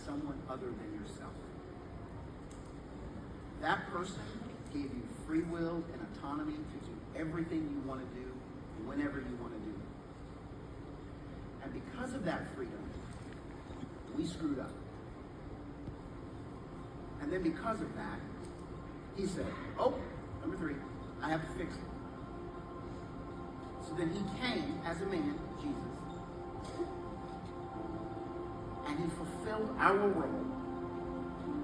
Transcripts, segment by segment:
someone other than yourself. That person gave you free will and autonomy to do everything you want to do, whenever you want to do it. And because of that freedom, we screwed up. And then because of that, he said, oh, number 3, I have to fix it. So then he came as a man, Jesus, and he fulfilled our role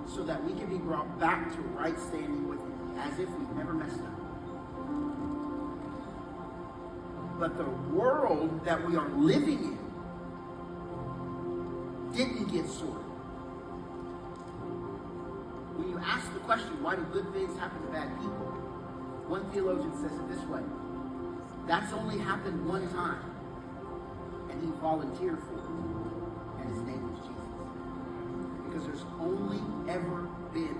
so that we can be brought back to right standing with him, as if we've never messed up. But the world that we are living in didn't get sorted. When you ask the question, why do good things happen to bad people? One theologian says it this way: that's only happened one time, and he volunteered for it, and his name was Jesus. Because there's only ever been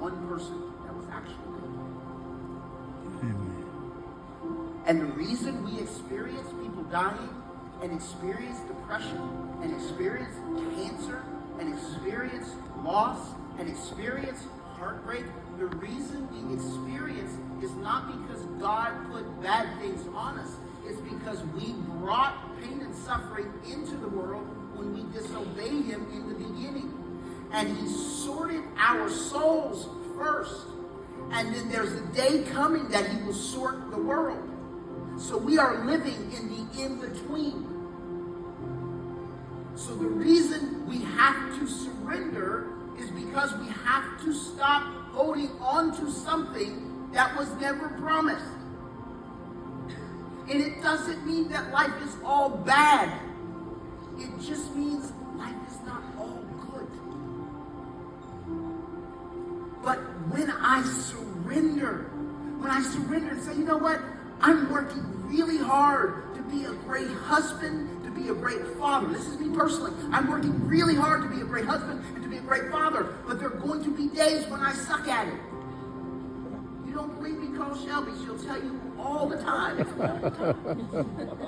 one person that was actually good. Amen. And the reason we experience people dying, and experience depression, and experience cancer, and experience loss, and experience heartbreak, the reason we experience is not because God put bad things on us. It's because we brought pain and suffering into the world when we disobeyed him in the beginning. And he sorted our souls first. And then there's a day coming that he will sort the world. So we are living in the in-between. So the reason we have to surrender is because we have to stop holding on to something that was never promised. And it doesn't mean that life is all bad. It just means life is not all good. But when I surrender and say, you know what? I'm working really hard to be a great husband, to be a great father. This is me personally. I'm working really hard to be a great husband and to be a great father. But there are going to be days when I suck at it. You don't believe me? Call Shelby. She'll tell you all the time.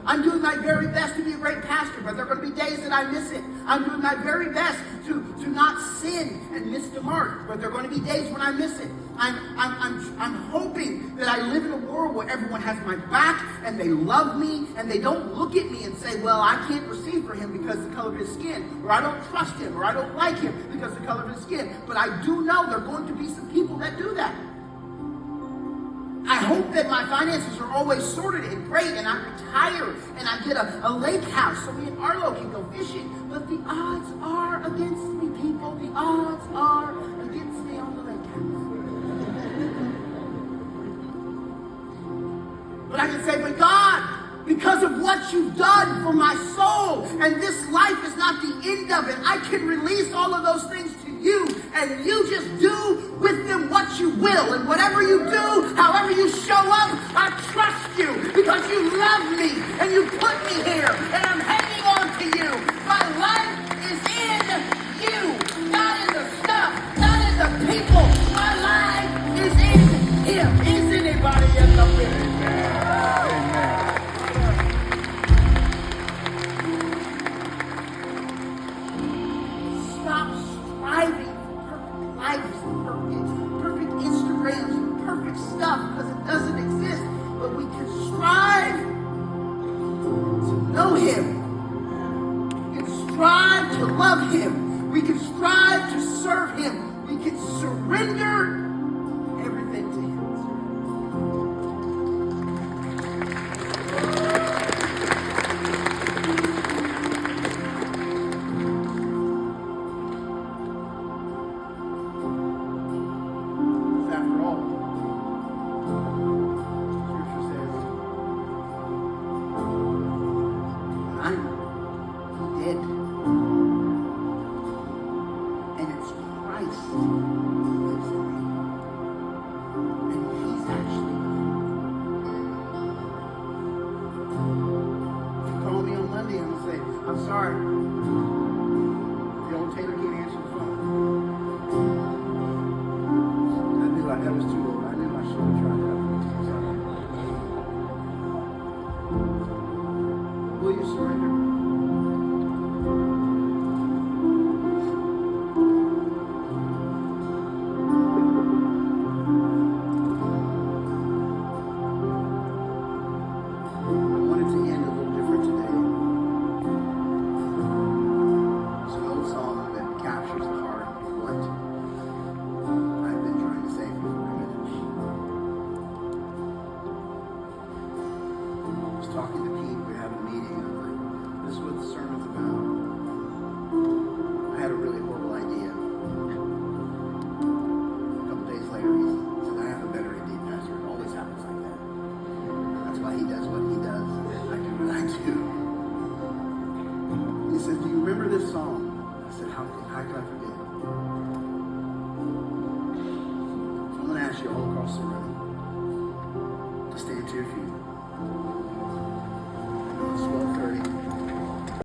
I'm doing my very best to be a great pastor, but there are going to be days that I miss it. I'm doing my very best to not sin and miss the mark, but there are going to be days when I miss it. I'm hoping that I live in a world where everyone has my back and they love me and they don't look at me and say, well, I can't receive for him because of the color of his skin, or I don't trust him, or I don't like him because of the color of his skin. But I do know there are going to be some people that do that. I hope that my finances are always sorted and great, and I retire and I get a lake house so me and Arlo can go fishing. But the odds are against me, people. The odds are against me on the lake house. But I can say, but God, because of what you've done for my soul, and this life is not the end of it, I can release all of those things to you, and you just do with them what you will. And whatever you do, however you show up, I trust you because you love me and you put me here, and I'm hanging on to you. My life is in you, not in the stuff, not in the people. My life is in him. Is anybody in the building? Stop striving for perfect lives, perfect Instagrams, perfect stuff, because it doesn't exist. But we can strive to know him. We can strive to love him. We can strive to serve him. We can surrender everything to him. After all, Scripture says, I'm dead, and it's Christ who lives in me, and he's actually if you call me on Monday, I'm going to say, I'm sorry, the old Taylor can't answer the phone. That was too old. I knew I should have tried that. Will you surrender? talking to Pete. We were having a meeting. And I was like, this is what the sermon's about. I had a really horrible idea. A couple days later, he said, I have a better idea, Pastor. It always happens like that. That's why he does what he does. I do what I do. He said, do you remember this song? I said, how can I forget it? So I'm going to ask you all across the room to stand to your feet.